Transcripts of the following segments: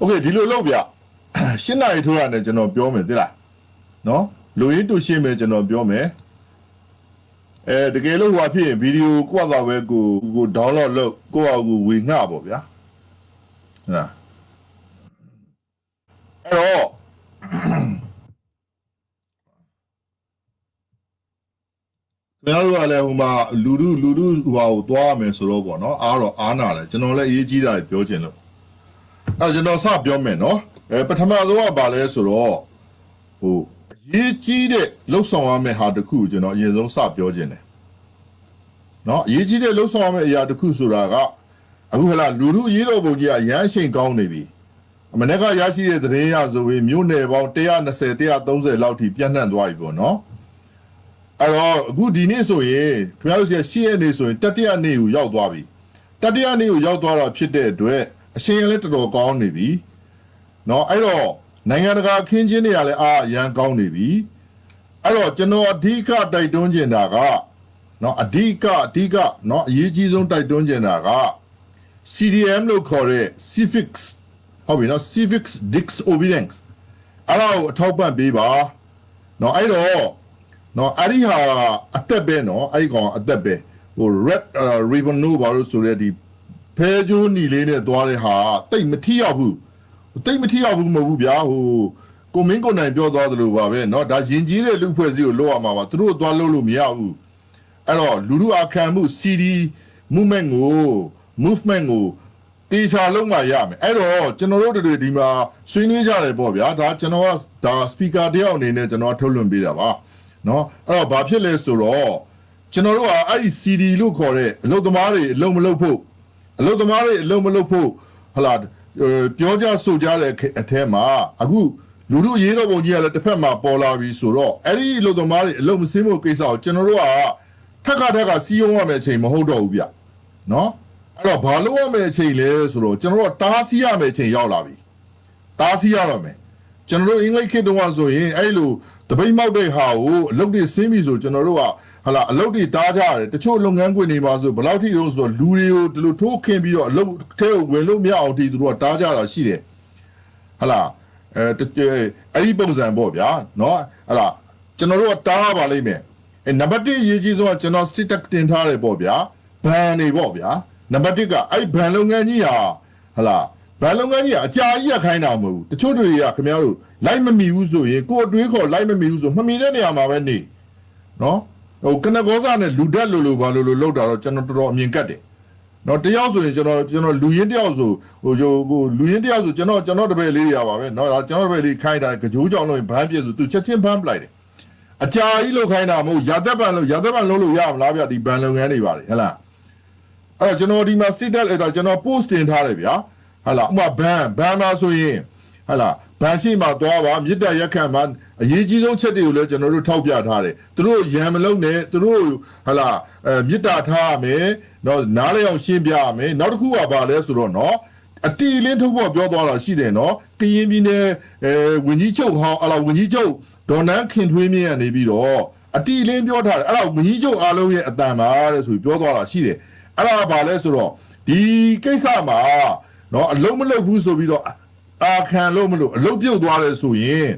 OK ဒီလိုလုပ်ဗျရှင်းနိုင်ထိုးရတယ်ကျွန်တော်ပြောမယ်သိလားနော်လူရင်းတူရှင်းမယ်ကျွန်တော်ပြောမယ်တကယ်လို့ဟိုဖြစ်ရင်ဗီဒီယိုကိုယ့်အသာပဲကို download လုပ်ကိုယ့်အကူဝေငှပေါ့ဗျာဟုတ်လားအဲ့တော့ကျွန်တော်တို့ကလည်းဟိုမှာလူဟိုကိုသွားမယ်ဆိုတော့ပေါ့နော်အားနာတယ်ကျွန်တော်လည်းအရေးကြီးတာပြောချင်လို့ကျွန်တော်စပြောမယ်နော်ပထမဆုံးကဘာလဲဆိုတော့ဟိုအရေးကြီးတဲ့လှုပ်ဆောင်ရမယ့်ဟာတစ်ခုကိုကျွန်တော်အရင်ဆုံးစပြောချင်တယ်နော်အရေးကြီးတဲ့လှုပ်ဆောင်ရမယ့်အရာတစ်ခုဆိုတာကအခုဟလာလူရေးတော်ပုံကြီးကရမ်းအချိန်ကောင်းနေပြီမနေ့ကရရှိတဲ့သတင်းရဆိုပြီးမြို့နယ်ပေါင်း120 130လောက်ထိပြန့်နှံ့သွားပြီပေါ့နော်အဲ့တော့အခုဒီနေ့ဆိုရင်ခင်ဗျားတို့ရှေ့ရက်နေ့ဆိုရင်တတိယနေ့ကိုရောက်သွားပြီတတိယနေ့ကိုရောက်သွားတာဖြစ်တဲ့အတွက်အချိန်လည်းတော်တော်ကောင်းနေပြီเนาะအဲ့တော့နိုင်ငံတကာအခင်းချင်းတွေကလည်းအရန်ကောင်းနေပြီအဲ့တော့ကျွန်တော်အဓိကတိုက်တွန်းချင်တာကเนาะအဓိကเนาะအရေးကြီးဆုံးတိုက်တွန်းချင်တာက CDM လို့ခေါ်တဲ့ civics ဟုတ်ပြီเนาะ civics disobedience အဲ့ဒါကိုအထောက်ပံ့ပေးပါเนาะအဲ့တော့เนาะအဲ့ဒီဟာအသက်ပဲเนาะအဲ့ဒီကောင်အသက်ပဲဟို red ribbon လို့ဘာလို့ဆိုရဲဒီဖဲကျိုးနီလေးနဲ့သွားတဲ့ဟာတိတ်မထီရောက်ဘူးမဟုတ်ဘူးဗျာဟိုကိုမင်းကိုနိုင်ပြောသွားသလိုပါပဲเนาะဒါယဉ်ကျေးတဲ့လူဖွဲ့စည်းကိုလောက်ရမှာပါသူတို့သွားလို့မရဘူးအဲ့တော့လူလူအခမ်းမှု CD movement ကိုတေချာလုံးမှရမယ်အဲ့တော့ကျွန်တော်တို့တွေဒီမှာဆွေးနွေးကြတယ်ပေါ့ဗျာဒါကျွန်တော်ကဒါ speaker တယောက်အနေနဲ့ကျွန်တော်ထုတ်လွှင့်ပေးတာပါเนาะအဲ့တော့ဘာဖြစ်လဲဆိုတော့ကျွန်တော်တို့ကအဲ့ဒီ CD လို့ခေါ်တဲ့အလုပ်သမားတွေအလုပ်မလုပ်ဖို့ဟလာပြောကြဆိုကြတဲ့အထက်မှာအခုလူတို့ရေးတော်ပုံကြီးကလည်းတစ်ဖက်မှာပေါ်လာပြီဆိုတော့အဲ့ဒီအလုပ်သမားတွေအလုပ်မစင်းဖို့ကိစ္စကိုကျွန်တော်တို့ကထက်ကစီးရုံးရမယ့်အချိန်မဟုတ်တော့ဘူးဗျနော်အဲ့တော့ဘာလို့ရမယ့်အချိန်လဲဆိုတော့ကျွန်တော်တို့တားဆီးရမယ့်အချိန်ရောက်လာပြီတားဆီးရတော့မယ်ကျွန်တော်တို့အင်္ဂလိပ်ခေတ်တုန်းကဆိုရင်အဲ့လိုတပိတ်မောက်တဲ့ဟာကိုအလုပ်တွေစင်းပြီဆိုကျွန်တော်တို့ကဟာလာအလုပ်တွေတားကြရတယ်တချို့လုပ်ငန်းခွင်တွေမှာဆိုဘယ်လောက်ထိတော့ဆိုတော့လူတွေကိုဒီလိုထိုးခင်းပြီးတော့အလုပ်ထဲကိုဝင်လို့မရအောင်ထိသူတို့ကတားကြတာရှိတယ်ဟာလာအဲ့ဒီပုံစံပေါ့ဗျာเนาะဟာလာကျွန်တော်တို့ကတားပါလိမ့်မယ်နံပါတ်1ရေးကြီးဆုံးကကျွန်တော် stick တင်ထားတယ်ပေါ့ဗျာဘန်တွေပေါ့ဗျာနံပါတ်1ကအဲ့ဘန်လုပ်ငန်းကြီးဟာလာဘန်လုပ်ငန်းကြီးကအကြာကြီးရခိုင်းတာမဟုတ်ဘူးတချို့တွေကခင်ဗျားတို့လိုက်မမီဘူးဆိုရင်ကိုယ်အတွေးခေါ်လိုက်မမီဘူးဆိုမမီတဲ့နေရာမှာပဲနေเนาะဟိုကနကောစားနဲ့လူတက်လို့ဘာလို့လောက်တာတော့ကျွန်တော်တော်တော်အမြင်ကတ်တယ်เนาะတယောက်ဆိုရင်ကျွန်တော်လူရင်းတယောက်ဆိုဟိုလူရင်းတယောက်ဆိုကျွန်တော်တပည့်လေးတွေရပါပဲเนาะကျွန်တော်တပည့်လေးခိုင်းတာကြောကြောင်လို့ဘန်းပြည့်ဆိုသူချက်ချင်းဘန်းပလိုက်တယ်အကြာကြီးလောက်ခိုင်းတာမဟုတ်ရာသက်ပန်လုံးလို့ရမလားဗျဒီဘန်လုပ်ငန်းတွေပါတယ်ဟဲ့လားအဲ့တော့ကျွန်တော်ဒီမှာ status အဲ့ဒါကျွန်တော် post တင်ထားတယ်ဗျာဟဲ့လားဥမာဘန်မှာဆိုရင်ဟဲ့လားဘန်ရှိမှာသွားပါမြစ်တက်ရက်ခန့်မှာအရေးကြီးဆုံးချက်တွေကိုလည်းကျွန်တော်တို့ထောက်ပြထားတယ်သူတို့ရံမလုံးနဲ့သူတို့ဟလာမြစ်တာထားရမယ်เนาะနားလည်အောင်ရှင်းပြရမယ်နောက်တစ်ခုကဘာလဲဆိုတော့เนาะအတီလင်းထုတ်ဖို့ပြောသွားတာရှိတယ်เนาะကရင်ပြည်နယ်ဝင်ကြီးချုပ်ဟောင်းဝင်ကြီးချုပ်ဒေါ်နန်းခင်ထွေးမြင့်ကနေပြီးတော့အတီလင်းပြောထားတယ်အဲ့ဒါဝင်ကြီးချုပ်အားလုံးရဲ့အတန်ပါတဲ့ဆိုပြီးပြောသွားတာရှိတယ်အဲ့ဒါဘာလဲဆိုတော့ဒီကိစ္စမှာเนาะအလုံးမလုံးဘူးဆိုပြီးတော့ခံလို့မလို့အလုတ်ပြုတ်သွားတယ်ဆိုရင်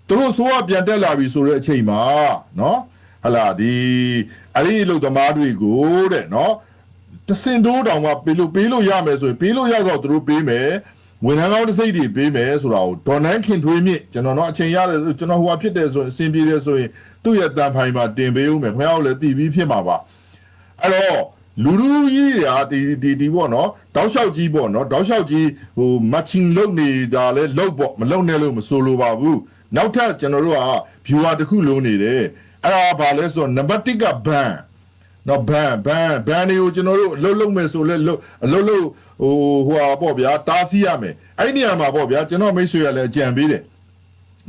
သူတို့ဆိုးကပြန်တက်လာပြီဆိုတဲ့အချိန်မှာเนาะဟလာဒီအဲ့ဒီအလုတ်သမားတွေကိုတဲ့เนาะတစင်တိုးတောင်မှပေးလို့ရမယ်ဆိုရင်ပေးလို့ရတော့သူတို့ပေးမယ်ဝန်ထမ်းကောင်းတစ်စိတ်တွေပေးမယ်ဆိုတာကိုဒေါ်နန်းခင်ထွေးမြင့်ကျွန်တော်တော့အချိန်ရတယ်ကျွန်တော်ဟိုဖြစ်တယ်ဆိုရင်အဆင်ပြေတယ်ဆိုရင်သူ့ရဲ့တန်ဖိုင်မှာတင်ပေးဦးမယ်ခင်ဗျားတို့လည်းတည်ပြီးဖြစ်မှာပါအဲ့တော့လူကြီးရာဒီပေါ့နော်တောက်လျှောက်ကြီးပေါ့နော်တောက်လျှောက်ကြီးဟို matching လုပ်နေတာလဲလုပ်ပေါ့မလုပ်နဲ့လို့မဆိုလိုပါဘူးနောက်ထပ်ကျွန်တော်တို့က viewer တစ်ခုလုံးနေတယ်အဲ့ဒါဘာလဲဆိုတော့နံပါတ်1ကဘန်နော်ဘန်တွေကိုကျွန်တော်တို့အလုပ်မယ်ဆိုလဲအလုပ်ဟိုပေါ့ဗျာတားဆီးရမယ်အဲ့ဒီနေရာမှာပေါ့ဗျာကျွန်တော်မိတ်ဆွေရလဲကြံပေးတယ်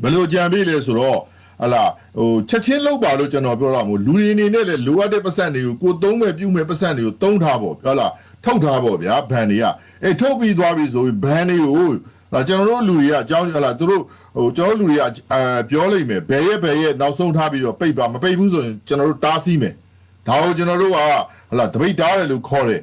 ဘယ်လိုကြံပေးလဲဆိုတော့ဟလာဟိုချက်ချင်းလောက်ပါလို့ကျွန်တော်ပြောတာမို့လူတွေအနေနဲ့လည်းလိုအပ်တဲ့ပတ်စံတွေကိုကိုသုံးမဲ့ပြုမဲ့ပတ်စံတွေကိုသုံးထားပေါ့ဟုတ်လားထုတ်ထားပေါ့ဗျာဘန်တွေကထုတ်ပြီးသွားပြီဆိုရင်ဘန်တွေကိုကျွန်တော်တို့လူတွေကအကြောင်းဟလာသူတို့ဟိုကျွန်တော်တို့လူတွေကပြောလိုက်မယ်ဘယ်ရဲ့နောက်ဆုံးထားပြီးတော့ပိတ်ပါမပိတ်ဘူးဆိုရင်ကျွန်တော်တို့တားဆီးမယ်ဒါကိုကျွန်တော်တို့ကဟလာတပိတ်တားတယ်လို့ခေါ်တယ်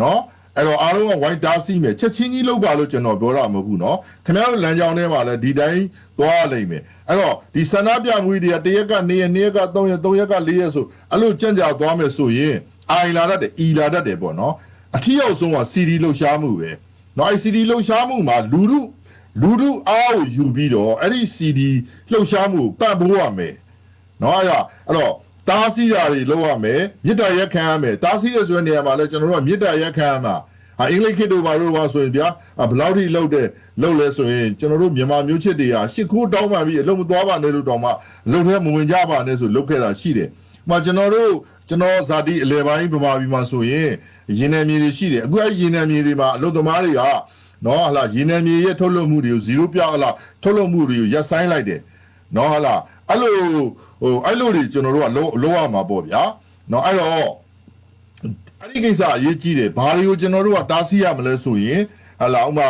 နော် အဲ့တော့အားလုံးကဝိုင်းတားဆီးမယ်ချက်ချင်းကြီးလောက်ပါလို့ကျွန်တော်ပြောတာမဟုတ်ဘူးเนาะခင်ဗျားတို့လမ်းကြောင်းထဲမှာလည်းဒီတိုင်းသွားလိမ့်မယ်အဲ့တော့ဒီဆန္ဒပြမှုတွေကတရက်ကနေရက်2ရက်က3ရက်3ရက်က4ရက်ဆိုအဲ့လိုကြံ့ကြာသွားမယ်ဆိုရင်အိုင်လာတတ်တယ်အီလာတတ်တယ်ပေါ့เนาะအထီးရောက်ဆုံးက CD လှုပ်ရှားမှုပဲเนาะအဲ့ CD လှုပ်ရှားမှုမှာလူထုအားကိုယူပြီးတော့အဲ့ဒီ CD လှုပ်ရှားမှုပံ့ပိုးရမယ်เนาะအဲ့တော့တားဆီးတာတွေလုပ်ရမယ်မြစ်တာရက်ခံရမယ်တားဆီးရဆိုတဲ့နေရာမှာလည်းကျွန်တော်တို့ကမြစ်တာရက်ခံရမှာအင်္ဂလိပ်ခေတ်တို့ဘာလို့ပါဆိုရင်ဗျာဘယ်လောက်ထိလှုပ်လဲဆိုရင်ကျွန်တော်တို့မြန်မာမျိုးချစ်တွေကရှစ်ခိုးတောင်းပန်ပြီးအလုပ်မသွားပါနဲ့လို့တောင်းမှအလုပ်ထဲမဝင်ကြပါနဲ့ဆိုလုပ်ခဲ့တာရှိတယ်။မှာကျွန်တော်ဇာတိအလဲပိုင်းဗမာပြည်မှာဆိုရင်ရင်းနှံမြေတွေရှိတယ်အခုအဲ့ရင်းနှံမြေတွေမှာအလုပ်သမားတွေကနော်ဟလာရင်းနှံမြေရဲ့ထုတ်လုပ်မှုတွေကို0ပြဟလာထုတ်လုပ်မှုတွေကိုရပ်ဆိုင်းလိုက်တယ်နော်ဟလာအဲ့လိုတွေကျွန်တော်တို့ကလုံးဝမှာပေါ့ဗျာနော်အဲ့တော့အဲ့ဒီကိစ္စအရေးကြီးတယ်ဘာတွေကိုကျွန်တော်တို့ကတားဆီးရမလဲဆိုရင်ဟလာဥမာ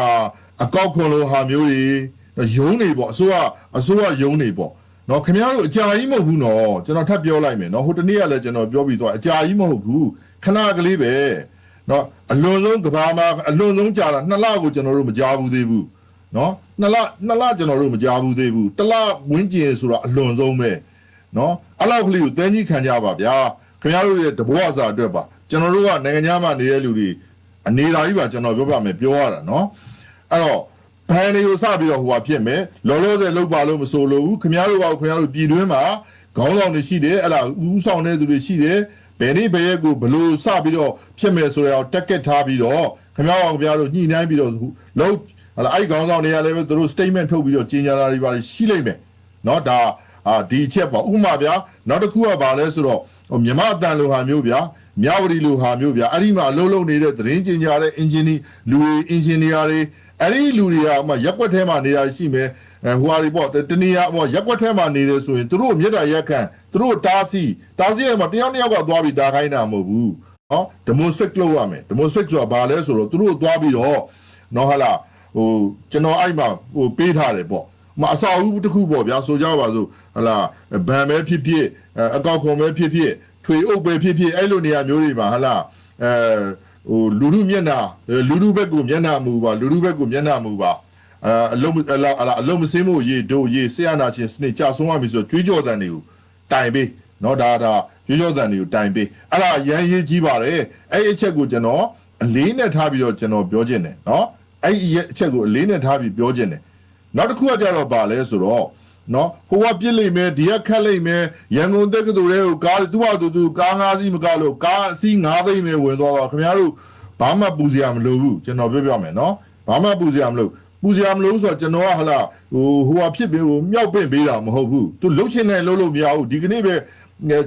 အကောက်ခွန်လိုဟာမျိုးတွေယုံနေပေါ့အစိုးရယုံနေပေါ့နော်ခင်ဗျားတို့အကြာကြီးမဟုတ်ဘူးနော်ကျွန်တော်ထပ်ပြောလိုက်မယ်နော်ဟိုတနေ့ကလည်းကျွန်တော်ပြောပြီးသွားအကြာကြီးမဟုတ်ဘူးခဏကလေးပဲနော်အလွန်ဆုံးကဘာမှာအလွန်ဆုံးကြာတာ2လကိုကျွန်တော်တို့မကြားဘူးသေးဘူးနော်2လကျွန်တော်တို့မကြားဘူးသေးဘူး1လဝန်းကျင်ဆိုတာအလွန်ဆုံးပဲနော်အဲ့လောက်ကလေးကိုတန်းကြီးခံကြပါဗျာခင်ဗျားတို့ရဲ့တဘောအစာအတွက်ပါကျွန်တော်တို့ကနိုင်ငံခြားမှာနေတဲ့လူတွေအနေသာကြီးပါကျွန်တော်ပြောပြမယ်ပြောရတာနော်အဲ့တော့ဘန်တွေကိုစပြီးတော့ဟိုဟာဖြစ်မယ်လောလောဆယ်လောက်ပါလို့မဆိုလို့ဘူးခင်ဗျားတို့ပြည်တွင်းမှာခေါင်းဆောင်တွေရှိတယ်အဲ့ဒါဦးဆောင်တဲ့သူတွေရှိတယ်ဘယ်နေ့ဘယ်ရက်ကိုဘလို့စပြီးတော့ဖြစ်မယ်ဆိုတော့တက်ကက်ထားပြီးတော့ခင်ဗျားတို့ညှိနှိုင်းပြီးတော့လုံးဟလာအဲ့ခေါင်းဆောင်တွေကလည်းပဲသူတို့ statement ထုတ်ပြီးတော့ကြေညာတာတွေပါရှိလိမ့်မယ်เนาะဒါဒီချက်ပေါ့ဥပမာဗျာနောက်တစ်ခုကဘာလဲဆိုတော့မြမအတန်လိုဟာမျိုးဗျာမြဝတီလိုဟာမျိုးဗျာအဲ့ဒီမှာအလုံးလုံးနေတဲ့သတင်းကြေညာတဲ့ engineer လူတွေ engineer တွေအဲ့ဒီလူတွေကဥမာရက်ွက်ထဲမှာနေတာရှိမယ်ဟိုဟာတွေပေါ့တနည်းအားပေါ့ရက်ွက်ထဲမှာနေတယ်ဆိုရင်သူတို့မြေတားရက်ခံသူတို့တားဆီးရမှာတယောက်တစ်ယောက်ကသွားပြီးတားခိုင်းတာမဟုတ်ဘူးเนาะ demonstrate လုပ်ရမယ် demonstrate ဆိုတာဘာလဲဆိုတော့သူတို့သွားပြီးတော့เนาะဟာလားဟိုကျွန်တော်အဲ့မှာဟိုပေးထားတယ်ပေါ့အစာအုပ်တစ်ခုပေါ့ဗျာဆိုကြပါစို့ဟလာဗန်ပဲဖြစ်အကောက်ခွန်ပဲဖြစ်ထွေအုပ်ပဲဖြစ်အဲ့လိုနေရာမျိုးတွေမှာဟလာဟိုလူလူမျက်နှာလူလူဘက်ကိုမျက်နှာမူပါလူလူဘက်ကိုမျက်နှာမူပါအလုံးမစင်းမို့ရေတို့ရေဆရာနာချင်းစနစ်ကြဆုံးရပြီဆိုကြွေးကြော်တန်တွေကိုတိုင်ပေးเนาะဒါကြွေးကြော်တန်တွေကိုတိုင်ပေးအဲ့ဒါရန်ရေးကြီးပါတယ်အဲ့အချက်ကိုကျွန်တော်အလေးနဲ့ထားပြီးတော့ကျွန်တော်ပြောခြင်းတယ်เนาะအဲ့အချက်ကိုအလေးနဲ့ထားပြီးပြောခြင်းတယ်နောက်တစ်ခုကကြတော့ပါလဲဆိုတော့နော်ဟိုကပြစ်လိမ့်မယ်ဒီကခတ်လိမ့်မယ်ရန်ကုန်တက္ကသိုလ်တွေကိုကားသူကား5စီးမကားလို့ကားအစီး9သိန်းပဲဝင်သွားတော့ခင်ဗျားတို့ဘာမှပူစရာမလိုဘူးကျွန်တော်ပြောပြမယ်နော်ဘာမှပူစရာမလိုဆိုတော့ကျွန်တော်ကဟလာဟိုကဖြစ်ပြီးဟိုမြောက်ပင့်ပေးတာမဟုတ်ဘူးသူလှုပ်ချင်တယ်လှုပ်လို့မရဘူးဒီကနေ့ပဲ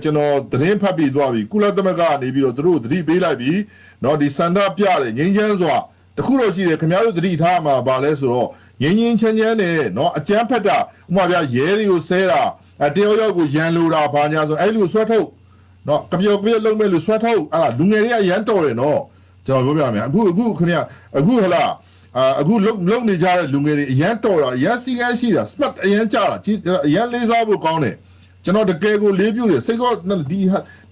ကျွန်တော်သတင်းဖတ်ပြီးသွားပြီကုလသမဂ္ဂကနေပြီးတော့သူတို့သတိပေးလိုက်ပြီနော်ဒီစန္ဒပြတယ်ငြိမ်းချမ်းစွာတခုတော့ရှိတယ်ခင်ဗျားတို့သတိထားမှာပါလဲဆိုတော့ငင်းချမ်းနဲ့နော်အကြမ်းဖက်တာဥပမာဗျာရဲတွေကိုဆဲတာတယောက်ကိုရန်လိုတာဘာညာဆိုအဲ့လိုဆွဲထုတ်နော်ကပြောလုံးမဲ့လို့ဆွဲထုတ်အဲ့လူငယ်တွေကရန်တော်တယ်နော်ကျွန်တော်ပြောပြမယ်အခုခင်ဗျာအခုဟလာအခုလုံနေကြတဲ့လူငယ်တွေအရန်တော်တာအရန်စီကန်းရှိတာ smart အရန်ကြတာအရန်လေးစားဖို့ကောင်းတယ်ကျွန်တော်တကယ်ကိုလေးပြုတယ်စိတ်ကဒ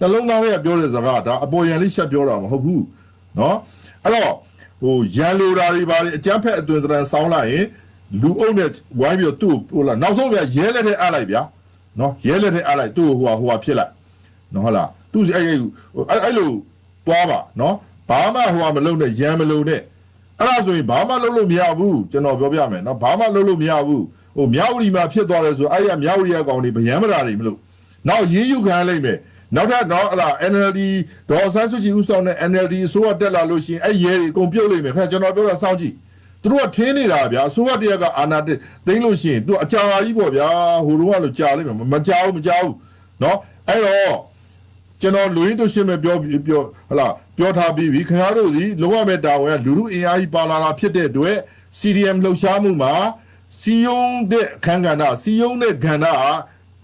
ီနှလုံးသားထဲကပြောတဲ့စကားဒါအပေါ်ရန်လေးရှက်ပြောတာမဟုတ်ဘူးနော်အဲ့တော့ဟိုရန်လိုတာတွေပါလေအကျန်းဖက်အသွင်သဏ္ဍာန်ဆောင်းလိုက်ရင်လူအုပ်နဲ့ဝိုင်းပြီးတော့သူ့ဟိုလာနောက်ဆုံးပြရဲလက်ထဲအပ်လိုက်ဗျာနော်ရဲလက်ထဲအပ်လိုက်သူ့ဟိုဟာဖြစ်လိုက်နော်ဟုတ်လားသူ့အဲ့လိုတွားပါနော်ဘာမှဟိုဟာမလုပ်နဲ့ရန်မလုပ်နဲ့အဲ့ဒါဆိုရင်ဘာမှလုပ်လို့မရဘူးကျွန်တော်ပြောပြမယ်နော်ဘာမှလုပ်လို့မရဘူးဟိုမြောက်ဝတီမှာဖြစ်သွားတယ်ဆိုအဲ့ရမြောက်ဝတီကကောင်တွေဗျမ်းမတာတွေမလို့နောက်ရေးယူခံလိုက်မယ်နောက်ထပ်တော့အဲ့ဒါ NLD ဒေါ်ဆန်းစုကြည်ဦးဆောင်တဲ့ NLD အစိုးရတက်လာလို့ရှိရင်အဲ့ရဲတွေအကုန်ပြုတ်လိမ့်မယ်ခင်ဗျကျွန်တော်ပြောတာစောင့်ကြည့်သူတို့ကထင်းနေတာဗျာအစိုးရတရက်ကအာဏာသိမ်းလို့ရှိရင်သူအကြာကြီးပေါ့ဗျာဟိုတုန်းကလို့ကြာလိမ့်မယ်မကြောက်ဘူးเนาะအဲ့တော့ကျွန်တော်လူရင်းတို့ရှင်းမဲ့ပြောဟလာပြောထားပြီးပြီခင်ဗျားတို့ဒီလုံးဝမဲ့တာဝန်ကလူလူအင်အားကြီးပါလာတာဖြစ်တဲ့အတွက် CDM လှုပ်ရှားမှုမှာစီယုံတဲ့အခန်းကဏ္ဍစီယုံတဲ့ကဏ္ဍ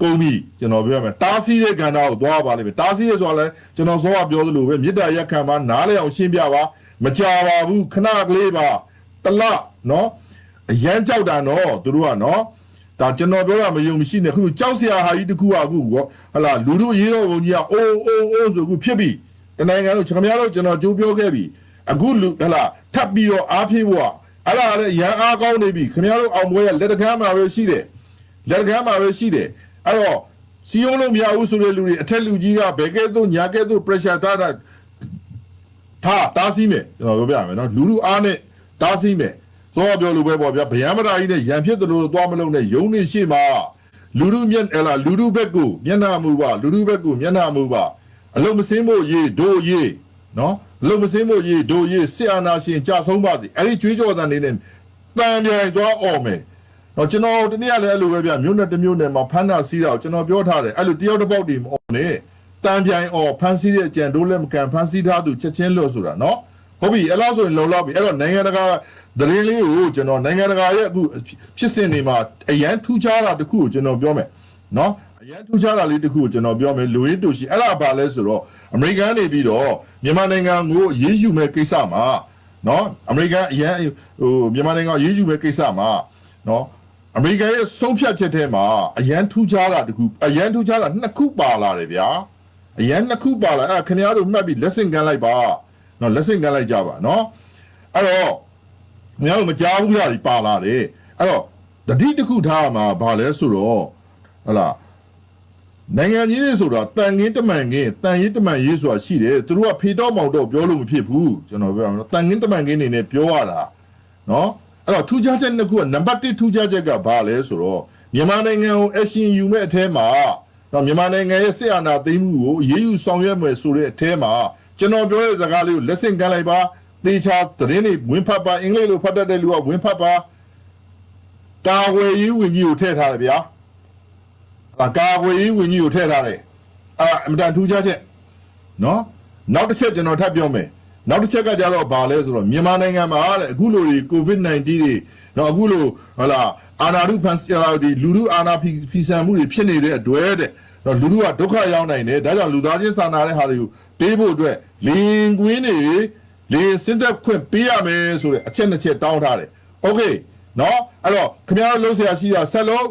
ကုန်ပြီကျွန်တော်ပြောမယ်တားဆီးတဲ့ကဏ္ဍကိုသွားပါလိမ့်မယ်တားဆီးရဆိုတော့လဲကျွန်တော်စောကပြောသလိုပဲမေတ္တာရက်ခံပါနားလဲအောင်ရှင်းပြပါမကြပါဘူးခဏကလေးပါတလနော်အရန်ကြောက်တာနော်သူတို့ကနော်ဒါကျွန်တော်ပြောတာမယုံမရှိနဲ့ခုကြောက်စရာဟာကြီးတခုအခုဟလာလူတို့ရေးတော်ဘုံကြီးကအိုးဆိုခုဖြစ်ပြီတနိုင်ငံတို့ခင်ဗျားတို့ကျွန်တော်ကြိုးပြောခဲ့ပြီ အခုလူဟလာထပ်ပြီးတော့အားဖြည့်ဖို့အဲ့ဒါလည်းရန်အားကောင်းနေပြီခင်ဗျားတို့အောင်ပွဲရလက်တကမ်းမှာပဲရှိတယ်လက်တကမ်းမှာပဲရှိတယ်အဲ့တော့စီယုံလို့မရဘူးဆိုတဲ့လူတွေအထက်လူကြီးကဘယ်ကဲသို့ညာကဲသို့ pressure တားဆီးမယ်ကျွန်တော်ပြောပြမယ်နော်လူအားနဲ့တားဆီးမယ်သောပြောလို့ပဲပေါ့ဗျာဗျမ်းမရာကြီးနဲ့ရန်ဖြစ်တယ်လို့သွားမလုံးနဲ့ယုံနေရှိမှာလူလူမျက်ဟလာလူလူဘက်ကိုမျက်နှာမူပါလူလူဘက်ကိုမျက်နှာမူပါအလုံးမစင်းဖို့ရေးဒို့ရေးနော်အလုံးမစင်းဖို့ရေးဒို့ရေးစစ်အာဏာရှင်ကြဆုံးပါစေအဲ့ဒီကြွေးကြော်သံလေးနဲ့တန်ပြိုင်သွားအောင်မယ်တော့ကျွန်တော်တနေ့ကလည်းအဲ့လိုပဲဗျမြို့နယ်တစ်မြို့နယ်မှာဖမ်းတာစီးတာကိုကျွန်တော်ပြောထားတယ်အဲ့လိုတယောက်တစ်ပေါက်တည်းမအောင်နဲ့တန်ပြိုင်အောင်ဖမ်းဆီးတဲ့အကြံတို့လည်းမကန်ဖမ်းဆီးထားသူချက်ချင်းလွတ်ဆိုတာနော်ဟုတ်ပြီအဲ့လောက်ဆိုရင်လုံလောက်ပြီအဲ့တော့နိုင်ငံတကာသတင်းလေးကိုကျွန်တော်နိုင်ငံတကာရဲ့အခုဖြစ်စဉ်တွေမှာအရန်ထူးခြားတာတခုကိုကျွန်တော်ပြောမယ်နော်အရန်ထူးခြားတာလေးတခုကိုကျွန်တော်ပြောမယ်လူရင်းတူရှိအဲ့ဒါဘာလဲဆိုတော့အမေရိကန်နေပြီးတော့မြန်မာနိုင်ငံကိုရေးယူမဲ့ကိစ္စမှာနော်အမေရိကန်အရန်မြန်မာနိုင်ငံကိုရေးယူမဲ့ကိစ္စမှာနော်အမေရိကန်ရဲ့ဆုံးဖြတ်ချက်ထဲမှာအရန်ထူးခြားတာတခုအရန်ထူးခြားတာနှစ်ခုပါလာတယ်ဗျာအရန်နှစ်ခုပါလာအဲ့ခင်ဗျားတို့မှတ်ပြီးလက်ဆင့်ကမ်းလိုက်ပါနော်လက်ဆင့်ကမ်းလိုက်ကြပါနော်အဲ့တော့မင်းတို့မကြားဘူးလားဒီပါလာတယ်အဲ့တော့တတိတစ်ခုထားမှာဘာလဲဆိုတော့ဟလာနိုင်ငံကြီးတွေဆိုတာတန်ငင်းတမန်ငင်းတန်ရေးတမန်ရေးဆိုတာရှိတယ်သူတို့ကဖေတော့မောင်တော့ပြောလို့မဖြစ်ဘူးကျွန်တော်ပြောရမယ်တန်ငင်းတမန်ငင်းနေနဲ့ပြောရတာနော်အဲ့တော့ထူးခြားချက်နှစ်ခုကနံပါတ်1ထူးခြားချက်ကဘာလဲဆိုတော့မြန်မာနိုင်ငံကိုအရှင်ယူမဲ့အထဲမှာတော့မြန်မာနိုင်ငံရဲ့စစ်အာဏာသိမ်းမှုကိုရေးယူဆောင်ရွက်မယ်ဆိုတဲ့အထဲမှာကျွန်တော်ပြောတဲ့စကားလေးကိုလက်ဆင့်ကမ်းလိုက်ပါတေချာသတင်းတွေဝင်ဖတ်ပါအင်္ဂလိပ်လိုဖတ်တတ်တဲ့လူကဝင်ဖတ်ပါကာဝေးရေးဝင်ကြီးကိုထည့်ထားတယ်ဗျာကာဝေးရေးဝင်ကြီးကိုထည့်ထားတယ်အမတန်ထူးခြားချက်နော်နောက်တစ်ချက်ကျွန်တော်ထပ်ပြောမယ်နောက်တစ်ချက်ကကြတော့ဘာလဲဆိုတော့မြန်မာနိုင်ငံမှာတဲ့အခုလိုဒီ COVID-19 တွေတော့အခုလိုဟလာအာနာရုဖန်ဒီလူလူအာနာဖီဆန်မှုတွေဖြစ်နေတဲ့အတွက်တဲ့တော့လူလူကဒုက္ခရောက်နိုင်တယ်ဒါကြောင့်လူသားချင်းစာနာတဲ့ဟာတွေကိုပေးဖို့အတွက်လင်ကွင်းတွေလေစင်တက်ခွင့်ပေးရမယ်ဆိုတဲ့အချက်နှစ်ချက်တောင်းထားတယ်โอเคเนาะအဲ့တော့ခင်ဗျားတို့လှုပ်ရှားရှိတာဆက်လို့